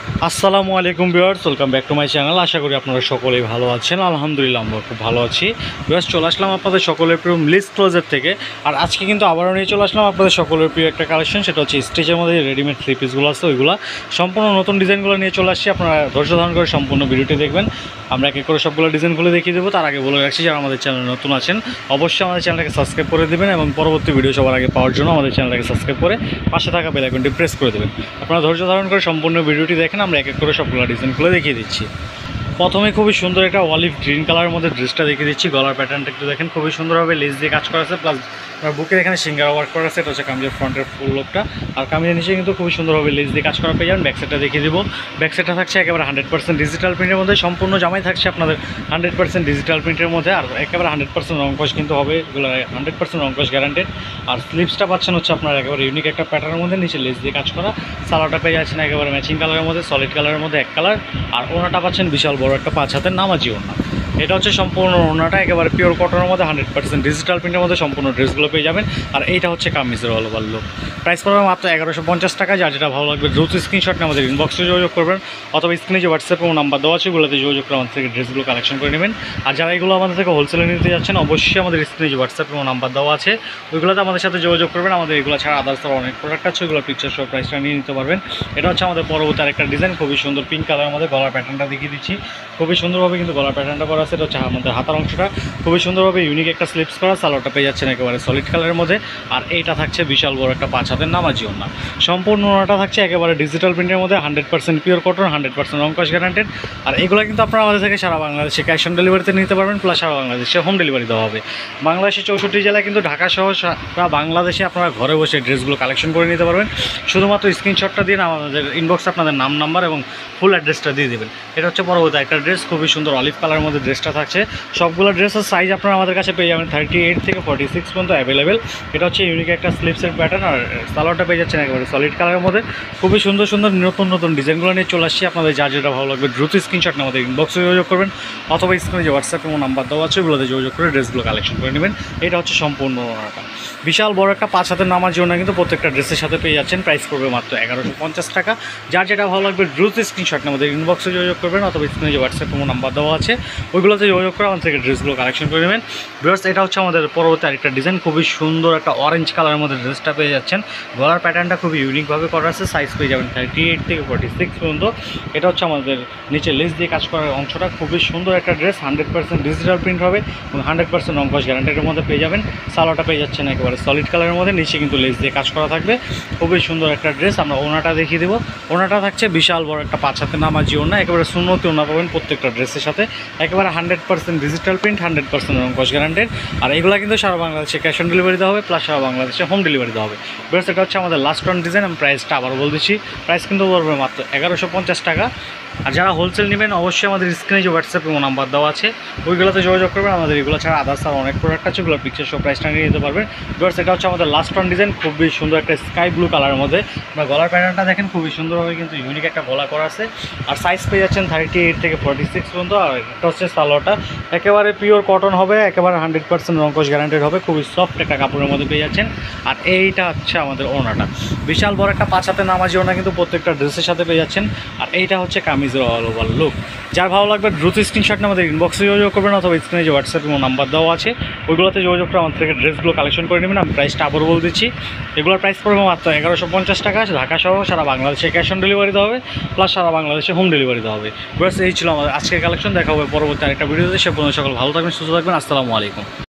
আসসালামু আলাইকুম viewers, welcome back to my channel. আশা করি আপনারা সকলেই ভালো আছেন। আলহামদুলিল্লাহ আমরা খুব ভালো আছি। ভিউয়ার্স, চলে আসলাম আপনাদের সকলের প্রিয় লিস্ট ক্লোজের থেকে। আর আজকে কিন্তু আবারও নিয়ে চলে আসলাম আপনাদের সকলের প্রিয় একটা কালেকশন, সেটা হচ্ছে স্টেজের মধ্যে রেডিমেড থ্রি পিসগুলো আছে, ওইগুলো সম্পূর্ণ নতুন ডিজাইনগুলো নিয়ে চলে আসছি। আপনারা ধৈর্য ধারণ করে সম্পূর্ণ ভিডিওটি দেখবেন। আমরা এক এক করে সবগুলো ডিজাইনগুলো দেখিয়ে দেবো। তার আগে বলে রাখছি, যারা আমাদের চ্যানেলে নতুন আছেন অবশ্যই আমাদের চ্যানেলটাকে সাবস্ক্রাইব করে দেবেন এবং পরবর্তী ভিডিও সবার আগে পাওয়ার জন্য আমাদের চ্যানেলটাকে সাবস্ক্রাইব করে পাশে থাকা বেল আইকনটি প্রেস করে দেবেন। আপনারা ধৈর্য ধারণ করে সম্পূর্ণ ভিডিওটি দেখেন। আমরা এক এক করে সবগুলো ডিজাইনগুলো দেখিয়ে দিচ্ছি। প্রথমে খুবই সুন্দর একটা অলিভ গ্রিন কালারের মধ্যে ড্রেসটা দেখিয়ে দিচ্ছি। গলার প্যাটার্নটা একটু দেখেন, খুবই সুন্দরভাবে লেস দিয়ে কাজ করা আছে, প্লাস বুকের এখানে সিঙ্গারা ওয়ার্ক করা আছে। এটা হচ্ছে কামিজের ফ্রন্টের ফুল লোকটা। আর কামিজের নিচে কিন্তু খুবই সুন্দরভাবে লেস দিয়ে কাজ করা পেয়ে যাবেন। ব্যাকসাইডটা দেখিয়ে দিব। ব্যাকসাইডটা থাকছে একেবারে 100% ডিজিটাল প্রিন্টের মধ্যে। সম্পূর্ণ জামাই থাকছে আপনাদের 100% ডিজিটাল প্রিন্টের মধ্যে। আর একেবারে 100% রংকশ কিন্তু হবে, এগুলো 100% রংকশ গ্যারান্টেড। আর স্লিপসটা পাচ্ছেন হচ্ছে আপনার একেবারে ইউনিক একটা প্যাটার্নের মধ্যে, নিচে লেস দিয়ে কাজ করা। সালোয়ারটা পেয়ে যাচ্ছেন একেবারে ম্যাচিং কালারের মধ্যে, সলিড কালারের মধ্যে এক কালার। আর ওনাটা পাচ্ছেন বিশাল বড় একটা 5 হাতের নামাজি ওনা। এটা হচ্ছে সম্পূর্ণ ওনাটা একেবারে পিওর কটনের মধ্যে 100% ডিজিটাল প্রিন্টের মধ্যে সম্পূর্ণ ড্রেসগুলো পেয়ে যাবেন। আর এইটা হচ্ছে কামিজের অল ওভার লুক। প্রাইস পড়বে মাত্র 1150 টাকা। যার যেটা ভালো লাগবে দ্রুত স্ক্রিনশট নিয়ে আমাদের ইনবক্সে যোগাযোগ করবেন, অথবা স্ক্রিনে যে হোয়াটসঅ্যাপ এবং নাম্বার দেওয়া আছে ওগুলোতে যোগাযোগ করে আমাদের থেকে ড্রেসগুলো কালেকশন করে নেবেন। আর যারা এগুলো আমাদের থেকে হোলসেলে নিতে যাচ্ছেন অবশ্যই আমাদের স্ক্রিনে যে হোয়াটসঅ্যাপ এবং নাম্বার দেওয়া আছে ওইগুলোতে আমাদের সাথে যোগাযোগ করবেন। আমাদের এগুলো ছাড়া আদার্স অনেক প্রোডাক্ট আছে, ওগুলো পিকচার সহ প্রাইসটা নিয়ে নিতে পারবেন। এটা হচ্ছে আমাদের পরবর্তী আরেকটা ডিজাইন, খুবই সুন্দর পিঙ্ক কালারের মধ্যে। গলার প্যাটার্নটা দেখিয়ে দিচ্ছি, খুবই সুন্দরভাবে কিন্তু গলার প্যাটার্নটা করা আছে। এটা হচ্ছে আমাদের হাতার অংশটা খুবই সুন্দরভাবে ইউনিক একটা স্লিপস করা। সালোয়ারটা পেয়ে যাচ্ছেন একেবারে সলিড কালারের মধ্যে। আর এইটা থাকছে বিশাল বড় একটা 5 হাতের নামাজি ওনা। সম্পূর্ণ ওনাটা থাকছে একেবারে ডিজিটাল প্রিন্টের মধ্যে, 100% পিওর কটন, 100% রংকশ গ্যারান্টেড। আর এগুলো কিন্তু আপনারা আমাদের থেকে সারা বাংলাদেশে ক্যাশ অন ডেলিভারিতে নিতে পারবেন, প্লাস সারা বাংলাদেশে হোম ডেলিভারি দেওয়া হবে। বাংলাদেশের 64 জেলায় কিন্তু ঢাকা সহ সারা বাংলাদেশে আপনারা ঘরে বসে ড্রেসগুলো কালেকশন করে নিতে পারবেন। শুধুমাত্র স্ক্রিনশটটা দিয়ে আমাদের ইনবক্সে আপনাদের নাম নাম্বার এবং ফুল অ্যাড্রেসটা দিয়ে দেবেন। এটা হচ্ছে পরবর্তী একটা ড্রেস, খুবই সুন্দর অলিভ কালারের মধ্যে ড্রেসটা থাকছে। সবগুলো ড্রেসের সাইজ আপনারা আমাদের কাছে পেয়ে যাবেন 38 থেকে 46 পর্যন্ত অ্যাভেলেবেল। এটা হচ্ছে ইউনিক একটা স্লিপসের প্যাটার্ন। আর সালোয়ারটা পেয়ে যাচ্ছেন একেবারে সলিড কালারের মধ্যে। খুবই সুন্দর সুন্দর নতুন নতুন ডিজাইনগুলো নিয়ে চলে আসছি। আপনাদের যা যেটা ভালো লাগবে দ্রুত স্ক্রিনশট নিয়ে আমাদের ইনবক্সে যোগাযোগ করবেন, অথবা স্ক্রিনে যে হোয়াটসঅ্যাপ এবং নাম্বার দেওয়া আছে ওগুলোতে যোগাযোগ করে ড্রেসগুলো কালেকশন করে নেবেন। এটা হচ্ছে সম্পূর্ণ ওনাটা। বিশাল বড় একটা 5 হাতের নামাজি ওনা কিন্তু প্রত্যেকটা ড্রেসের সাথে পেয়ে যাচ্ছেন। প্রাইস পড়বে মাত্র 1150 টাকা। যার যেটা ভালো লাগবে দ্রুত স্ক্রিনশট নিয়ে আমাদের ইনবক্সে যোগাযোগ করবেন, অথবা স্ক্রিনে যে হোয়াটসঅ্যাপ এবং নাম্বার দেওয়া আছে ওইগুলোতে যোগাযোগ করে আমাদের থেকে ড্রেসগুলো কালেকশন করে নেবেন। ভিউয়ার্স, এটা হচ্ছে আমাদের পরবর্তী আরেকটা ডিজাইন, খুবই সুন্দর একটা অরেঞ্জ কালারের মধ্যে ড্রেসটা পেয়ে যাচ্ছেন। গলার প্যাটার্নটা খুবই ইউনিকভাবে করা আছে। সাইজ পেয়ে যাবেন 38 থেকে 46 পর্যন্ত। এটা হচ্ছে আমাদের নিচে লেস দিয়ে কাজ করার অংশটা। খুবই সুন্দর একটা ড্রেস, 100% ডিজিটাল প্রিন্ট হবে এবং 100% রংকশ গ্যারান্টির মধ্যে পেয়ে যাবেন। সালোয়ারটা পেয়ে যাচ্ছেন একেবারে সলিড কালারের মধ্যে, নিচে কিন্তু লেস দিয়ে কাজ করা থাকবে। খুবই সুন্দর একটা ড্রেস। আমরা ওনাটা দেখিয়ে দেবো। ওনাটা থাকছে বিশাল বড় একটা 5 হাতের নামাজি ওনা, একেবারে সুন্নতি ওনা পাবেন প্রত্যেকটা ড্রেসের সাথে। একেবারে 100% ডিজিটাল প্রিন্ট, 100% রংকশ গ্যারান্টেড। আর এগুলো কিন্তু সারা বাংলাদেশে ক্যাশ অন ডেলিভারি দেওয়া হবে, প্লাস সারা বাংলাদেশে হোম ডেলিভারি দেওয়া হবে। বেশ, এটা হচ্ছে আমাদের লাস্ট ওয়ান ডিজাইন। আমি প্রাইসটা আবার বলে দিচ্ছি, প্রাইস কিন্তু পড়বে মাত্র 1150 টাকা। আর যারা হোলসেল নেবেন অবশ্যই আমাদের স্ক্রিনে যে হোয়াটসঅ্যাপ এবং নাম্বার দেওয়া আছে ওইগুলোতে যোগাযোগ করবেন। আমাদের এগুলো ছাড়া আদার্স আর অনেক প্রোডাক্ট আছে, ওগুলো পিকচার সব প্রাইসটা নিয়ে নিতে পারবেন। বেশ, এটা হচ্ছে আমাদের লাস্ট ওয়ান ডিজাইন, খুবই সুন্দর একটা স্কাই ব্লু কালারের মধ্যে। আপনার গলার প্যাটার্নটা দেখেন, খুবই সুন্দরভাবে কিন্তু ইউনিক একটা গলা করা আছে। আর সাইজ পেয়ে যাচ্ছেন 38 থেকে 46 পর্যন্ত। আর এটা হচ্ছে সালোয়ারটা একেবারে পিওর কটন হবে, একেবারে 100% রংকশ গ্যারান্টেড হবে। খুবই সফট একটা কাপড়ের মধ্যে পেয়ে যাচ্ছেন। আর এইটা হচ্ছে আমাদের ওনাটা, বিশাল বড় একটা 5 হাতের নামাজি ওনা কিন্তু প্রত্যেকটা ড্রেসের সাথে পেয়ে যাচ্ছেন। আর এইটা হচ্ছে কামিজের অল ওভার লুক। যার ভালো লাগবে দ্রুত স্ক্রিনশট নিয়ে আমাদের ইনবক্সে যোগাযোগ করবেন, অথবা স্ক্রিনে যে হোয়াটসঅ্যাপ এবং নাম্বার দেওয়া আছে ওইগুলোতে যোগাযোগ করে আমাদের থেকে ড্রেসগুলো কালেকশন করে নেবেন। আমি প্রাইসটা আবার বলে দিচ্ছি, এগুলোর প্রাইস পড়বে মাত্র 1150 টাকা। ঢাকা সহ সারা বাংলাদেশে ক্যাশ অন ডেলিভারি দেওয়া হবে, প্লাস সারা বাংলাদেশে হোম ডেলিভারি দেওয়া হবে। ব্যাস, এই ছিল আমাদের আজকের কালেকশন। দেখা হবে পরবর্তী আরেকটা ভিডিওতে। সে পর্যন্ত সকল ভালো থাকবেন, সুস্থ থাকবেন। আসসালামু আলাইকুম।